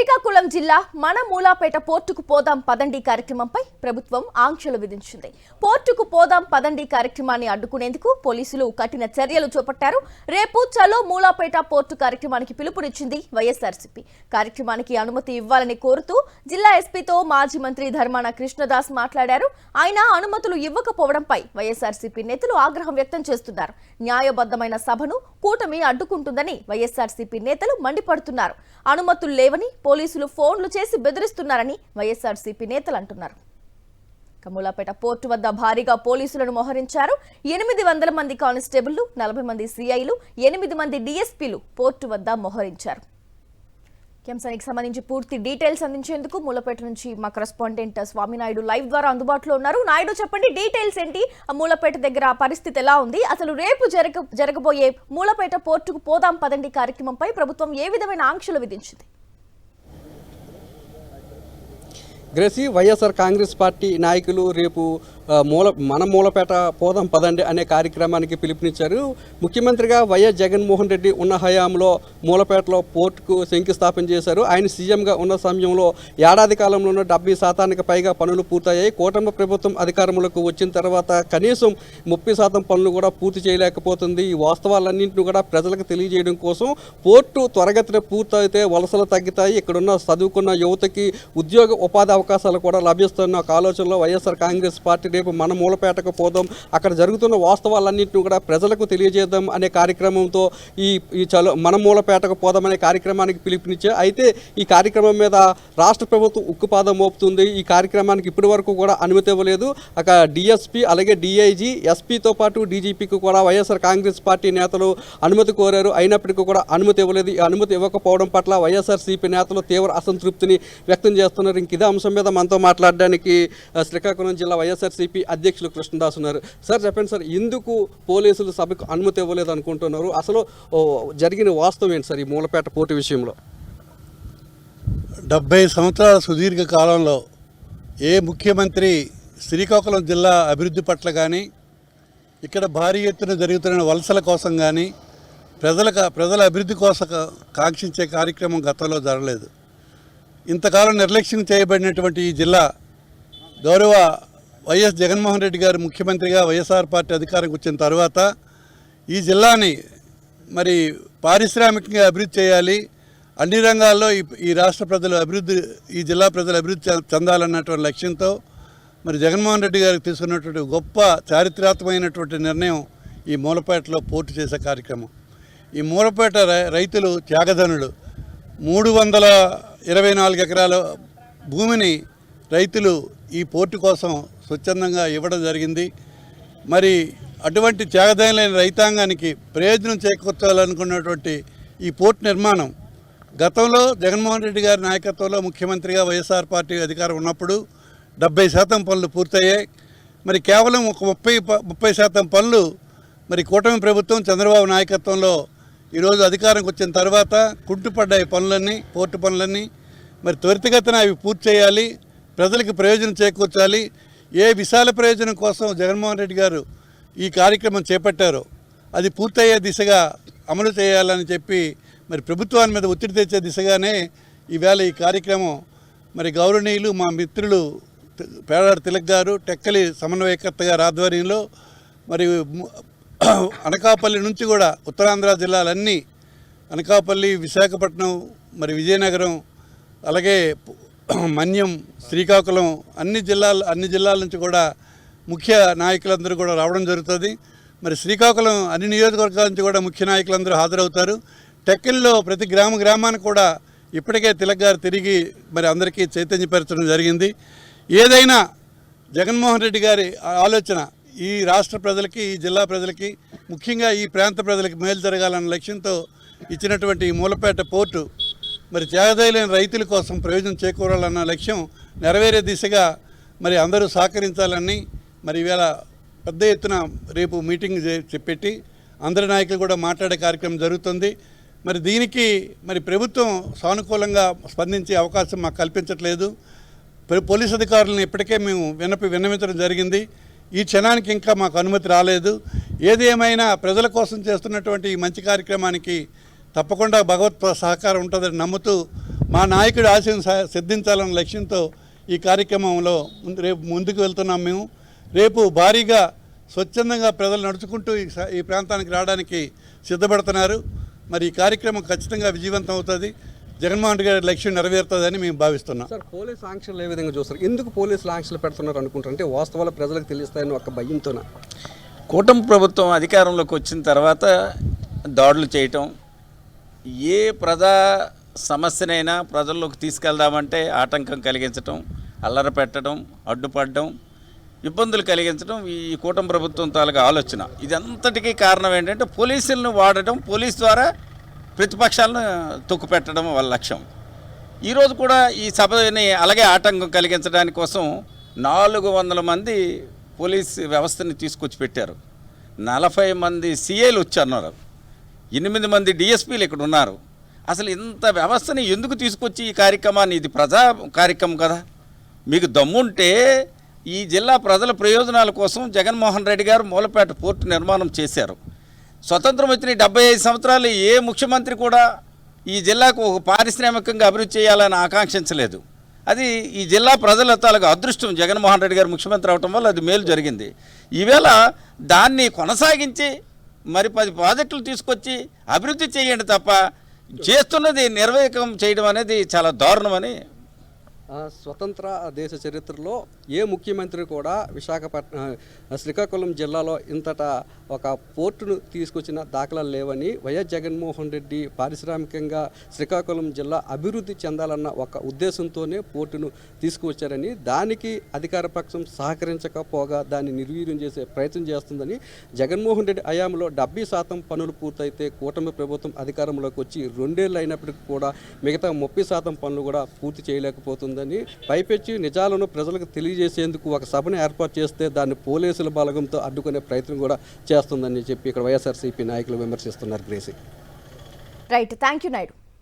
శ్రీకాకుళం జిల్లా మన మూలాపేట పోర్టుకు పోదాం పదండి కార్యక్రమంపై ప్రభుత్వం ఆంక్షలు విధించింది. పోర్టుకు పోదాం పదండి కార్యక్రమాన్ని అడ్డుకునేందుకు పోలీసులు కఠిన చర్యలు చేపట్టారు. రేపు చలో మూలాపేట పోర్టు కార్యక్రమానికి పిలుపునిచ్చింది వైఎస్ఆర్సీపీ. కార్యక్రమానికి అనుమతి ఇవ్వాలని కోరుతూ జిల్లా ఎస్పీతో మాజీ మంత్రి ధర్మాన కృష్ణదాస్ మాట్లాడారు. ఆయన అనుమతులు ఇవ్వకపోవడంపై వైఎస్ఆర్సీపీ నేతలు ఆగ్రహం వ్యక్తం చేస్తున్నారు. న్యాయబద్ధమైన సభను కూటమి అడ్డుకుంటుందని వైఎస్ఆర్సీపీ నేతలు మండిపడుతున్నారు. అనుమతులు లేవని పోలీసులు ఫోన్లు చేసి బెదిరిస్తున్నారని వైఎస్ఆర్సీపీ నేతలు అంటున్నారు. మూలాపేట పోర్టు వద్ద భారీగా పోలీసులను మోహరించారు. 800 మంది కానిస్టేబుళ్లు, 40 మంది సిఐలు, 8 మంది డీఎస్పీలు పోర్టు వద్ద మోహరించారు. అంశానికి సంబంధించి పూర్తి డీటెయిల్స్ అందించేందుకు మూలపేట నుంచి మా కరెస్పాండెంట్ స్వామినాయుడు లైవ్ ద్వారా అందుబాటులో ఉన్నారు. నాయుడు, చెప్పండి, డీటెయిల్స్ ఏంటి? మూలపేట దగ్గర పరిస్థితి ఎలా ఉంది? అసలు రేపు జరగబోయే మూలపేట పోర్టుకు పోదాం పదండి కార్యక్రమంపై ప్రభుత్వం ఏ విధమైన ఆంక్షలు విధించింది? గ్రేసీ, వైఎస్ఆర్ కాంగ్రెస్ పార్టీ నాయకులు రేపు మన మూలపేట పోదాం పదండి అనే కార్యక్రమానికి పిలుపునిచ్చారు. ముఖ్యమంత్రిగా వైఎస్ జగన్మోహన్ రెడ్డి ఉన్న హయాంలో మూలపేటలో పోర్టుకు శంకుస్థాపన చేశారు. ఆయన సీఎంగా ఉన్న సమయంలో ఏడాది కాలంలోనే 70% పైగా పనులు పూర్తయ్యాయి. కూటమి ప్రభుత్వం అధికారంలోకి వచ్చిన తర్వాత కనీసం 30% పనులు కూడా పూర్తి చేయలేకపోతుంది. ఈ వాస్తవాలన్నింటినీ కూడా ప్రజలకు తెలియజేయడం కోసం పోర్టు త్వరగతిన పూర్తయితే వలసలు తగ్గుతాయి, ఇక్కడున్న చదువుకున్న యువతకి ఉద్యోగ ఉపాధి అవకాశాలు కూడా లభిస్తున్న ఒక ఆలోచనలో వైఎస్ఆర్ కాంగ్రెస్ పార్టీ రేపు మన మూలపేటకు పోదాం, అక్కడ జరుగుతున్న వాస్తవాలన్నింటినీ కూడా ప్రజలకు తెలియజేద్దాం అనే కార్యక్రమంతో ఈ చలో మన మూలపేటకు పోదాం అనే కార్యక్రమానికి పిలుపునిచ్చారు. అయితే ఈ కార్యక్రమం మీద రాష్ట్ర ప్రభుత్వం ఉక్కుపాదం మోపుతుంది. ఈ కార్యక్రమానికి ఇప్పటి వరకు కూడా అనుమతి ఇవ్వలేదు. అక్కడ డిఎస్పీ, అలాగే డిఐజీ, ఎస్పీతో పాటు డీజీపీకి కూడా వైఎస్ఆర్ కాంగ్రెస్ పార్టీ నేతలు అనుమతి కోరారు. అయినప్పటికీ కూడా అనుమతి ఇవ్వలేదు. ఈ అనుమతి ఇవ్వకపోవడం పట్ల వైఎస్ఆర్సీపీ నేతలు తీవ్ర అసంతృప్తిని వ్యక్తం చేస్తున్నారు. ఇంక ఇదే అంశం మీద మనతో మాట్లాడడానికి శ్రీకాకుళం జిల్లా వైఎస్ఆర్సీపీ అధ్యక్షులు కృష్ణదాస్ ఉన్నారు. సార్, చెప్పండి సార్, ఎందుకు పోలీసులు సభకు అనుమతి ఇవ్వలేదు అనుకుంటున్నారు? అసలు జరిగిన వాస్తవం ఏంటి సార్ ఈ మూలపేట పోర్టు విషయంలో? 70 సంవత్సరాల సుదీర్ఘ కాలంలో ఏ ముఖ్యమంత్రి శ్రీకాకుళం జిల్లా అభివృద్ధి పట్ల కానీ, ఇక్కడ భారీ ఎత్తున జరుగుతున్న వలసల కోసం కానీ, ప్రజల అభివృద్ధి కోసం కాంక్షించే కార్యక్రమం గతంలో జరగలేదు. ఇంతకాలం నిర్లక్ష్యం చేయబడినటువంటి ఈ జిల్లా గౌరవ వైఎస్ జగన్మోహన్ రెడ్డి గారు ముఖ్యమంత్రిగా వైఎస్ఆర్ పార్టీ అధికారంకి వచ్చిన తర్వాత ఈ జిల్లాని మరి పారిశ్రామికంగా అభివృద్ధి చేయాలి, అన్ని రంగాల్లో ఈ రాష్ట్ర ప్రజలు ఈ జిల్లా ప్రజలు అభివృద్ధి చెందాలన్నటువంటి లక్ష్యంతో మరి జగన్మోహన్ రెడ్డి గారికి తీసుకున్నటువంటి గొప్ప చారిత్రాత్మకమైనటువంటి నిర్ణయం ఈ మూలపేటలో పోర్టు చేసే కార్యక్రమం. ఈ మూలపేట రైతులు త్యాగధనులు. 324 ఎకరాల భూమిని రైతులు ఈ పోర్టు కోసం స్వచ్ఛందంగా ఇవ్వడం జరిగింది. మరి అటువంటి త్యాగదైన రైతాంగానికి ప్రయోజనం చేకూర్చాలనుకున్నటువంటి ఈ పోర్టు నిర్మాణం గతంలో జగన్మోహన్ రెడ్డి గారి నాయకత్వంలో ముఖ్యమంత్రిగా వైఎస్ఆర్ పార్టీ అధికారం ఉన్నప్పుడు 70% పనులు పూర్తయ్యాయి. మరి కేవలం ఒక 30% పనులు మరి కూటమి ప్రభుత్వం చంద్రబాబు నాయకత్వంలో ఈరోజు అధికారంకి వచ్చిన తర్వాత కుంటుపడ్డాయి పనులన్నీ, పోర్టు పనులన్నీ. మరి త్వరితగతిన అవి పూర్తి చేయాలి, ప్రజలకు ప్రయోజనం చేకూర్చాలి. ఏ విశాల ప్రయోజనం కోసం జగన్మోహన్ రెడ్డి గారు ఈ కార్యక్రమం చేపట్టారో అది పూర్తయ్యే దిశగా అమలు చేయాలని చెప్పి మరి ప్రభుత్వాన్ని మీద ఒత్తిడి తెచ్చే దిశగానే ఈవేళ ఈ కార్యక్రమం మరి గౌరవనీయులు మా మిత్రులు పేడారి తిలక్ గారు, టెక్కలి సమన్వయకర్త గారి ఆధ్వర్యంలో మరి అనకాపల్లి నుంచి కూడా ఉత్తరాంధ్ర జిల్లాలన్నీ, అనకాపల్లి, విశాఖపట్నం, మరి విజయనగరం, అలాగే మన్యం, శ్రీకాకుళం, అన్ని జిల్లాల నుంచి కూడా ముఖ్య నాయకులందరూ కూడా రావడం జరుగుతుంది. మరి శ్రీకాకుళం అన్ని నియోజకవర్గాల నుంచి కూడా ముఖ్య నాయకులందరూ హాజరవుతారు. టెక్కలిలో ప్రతి గ్రామానికి కూడా ఇప్పటికే తిలక్ గారు తిరిగి మరి అందరికీ చైతన్యపరచడం జరిగింది. ఏదైనా జగన్మోహన్ రెడ్డి గారి ఆలోచన ఈ రాష్ట్ర ప్రజలకి, ఈ జిల్లా ప్రజలకి, ముఖ్యంగా ఈ ప్రాంత ప్రజలకి మేలు జరగాలన్న లక్ష్యంతో ఇచ్చినటువంటి ఈ మూలపేట పోర్టు మరి త్యాగదైన రైతుల కోసం ప్రయోజనం చేకూరాలన్న లక్ష్యం నెరవేరే దిశగా మరి అందరూ సహకరించాలని మరి ఈవేళ పెద్ద ఎత్తున రేపు మీటింగ్ పెట్టి అందరి నాయకులు కూడా మాట్లాడే కార్యక్రమం జరుగుతుంది. మరి దీనికి మరి ప్రభుత్వం సానుకూలంగా స్పందించే అవకాశం మాకు కల్పించట్లేదు. పోలీస్ అధికారులను ఇప్పటికే మేము విన్నవించడం జరిగింది. ఈ క్షణానికి ఇంకా మాకు అనుమతి రాలేదు. ఏది ఏమైనా ప్రజల కోసం చేస్తున్నటువంటి ఈ మంచి కార్యక్రమానికి తప్పకుండా భగవత్ సహకారం ఉంటుందని నమ్ముతూ మా నాయకుడి ఆశయం సిద్ధించాలన్న లక్ష్యంతో ఈ కార్యక్రమంలో రేపు ముందుకు వెళ్తున్నాం మేము. రేపు భారీగా స్వచ్ఛందంగా ప్రజలు నడుచుకుంటూ ఈ ప్రాంతానికి రావడానికి సిద్ధపడుతున్నారు. మరి ఈ కార్యక్రమం ఖచ్చితంగా విజయవంతం అవుతుంది. జగన్మోహన్ రెడ్డి గారి లక్ష్యం నెరవేరుతుందని మేము భావిస్తున్నాం. సార్, పోలీసు ఆంక్షలు ఏ విధంగా చూస్తారు? ఎందుకు పోలీసులు ఆంక్షలు పెడుతున్నారు అనుకుంటారు? అంటే వాస్తవాలు ప్రజలకు తెలుస్తాయని ఒక భయంతోన. కూటమి ప్రభుత్వం అధికారంలోకి వచ్చిన తర్వాత దాడులు చేయటం, ఏ ప్రజా సమస్యనైనా ప్రజల్లోకి తీసుకెళ్దామంటే ఆటంకం కలిగించటం, అల్లరి పెట్టడం, అడ్డుపడడం, ఇబ్బందులు కలిగించడం ఈ కూటమి ప్రభుత్వం తాలూకా ఆలోచన. ఇదంతటికీ కారణం ఏంటంటే పోలీసులను వాడటం, పోలీస్ ద్వారా ప్రతిపక్షాలను తొక్కుపెట్టడం వాళ్ళ లక్ష్యం. ఈరోజు కూడా ఈ సభని అలాగే ఆటంకం కలిగించడానికి కోసం 400 మంది పోలీస్ వ్యవస్థని తీసుకొచ్చి పెట్టారు. 40 మంది సిఐలు వచ్చి అన్నారు, 8 మంది డిఎస్పీలు ఇక్కడ ఉన్నారు. అసలు ఇంత వ్యవస్థని ఎందుకు తీసుకొచ్చి ఈ కార్యక్రమాన్ని, ఇది ప్రజా కార్యక్రమం కదా, మీకు దమ్ముంటే ఈ జిల్లా ప్రజల ప్రయోజనాల కోసం జగన్మోహన్ రెడ్డి గారు మూలపేట పోర్టు నిర్మాణం చేశారు. స్వతంత్రం వచ్చిన 75 సంవత్సరాలు ఏ ముఖ్యమంత్రి కూడా ఈ జిల్లాకు ఒక పారిశ్రామికంగా అభివృద్ధి చేయాలని ఆకాంక్షించలేదు. అది ఈ జిల్లా ప్రజల తాలూకు అదృష్టం. జగన్మోహన్ రెడ్డి గారు ముఖ్యమంత్రి అవటం వల్ల అది మేలు జరిగింది. ఈవేళ దాన్ని కొనసాగించి మరి 10 ప్రాజెక్టులు తీసుకొచ్చి అభివృద్ధి చేయండి తప్ప చేస్తున్నది నిర్వేకం చేయడం అనేది చాలా దారుణమని. స్వతంత్ర దేశ చరిత్రలో ఏ ముఖ్యమంత్రి కూడా శ్రీకాకుళం జిల్లాలో ఇంతటా ఒక పోర్టును తీసుకొచ్చిన దాఖలాలు లేవని, వైఎస్ జగన్మోహన్ రెడ్డి పారిశ్రామికంగా శ్రీకాకుళం జిల్లా అభివృద్ధి చెందాలన్న ఒక ఉద్దేశంతోనే పోర్టును తీసుకువచ్చారని, దానికి అధికార పక్షం సహకరించకపోగా దాన్ని నిర్వీర్యం చేసే ప్రయత్నం చేస్తుందని, జగన్మోహన్ రెడ్డి హయాంలో 70% పనులు పూర్తయితే కూటమి ప్రభుత్వం అధికారంలోకి వచ్చి 2 ఏళ్ళు అయినప్పటికీ కూడా మిగతా 30% పనులు కూడా పూర్తి చేయలేకపోతుందని, పైపెచ్చి నిజాలను ప్రజలకు తెలియజేసేందుకు ఒక సభను ఏర్పాటు చేస్తే దాన్ని పోలీసుల బలగంతో అడ్డుకునే ప్రయత్నం కూడా చేస్తుందని చెప్పి ఇక్కడ వైఎస్ఆర్సీపీ నాయకులు విమర్శిస్తున్నారు. Gracie. Right, thank you Naidu.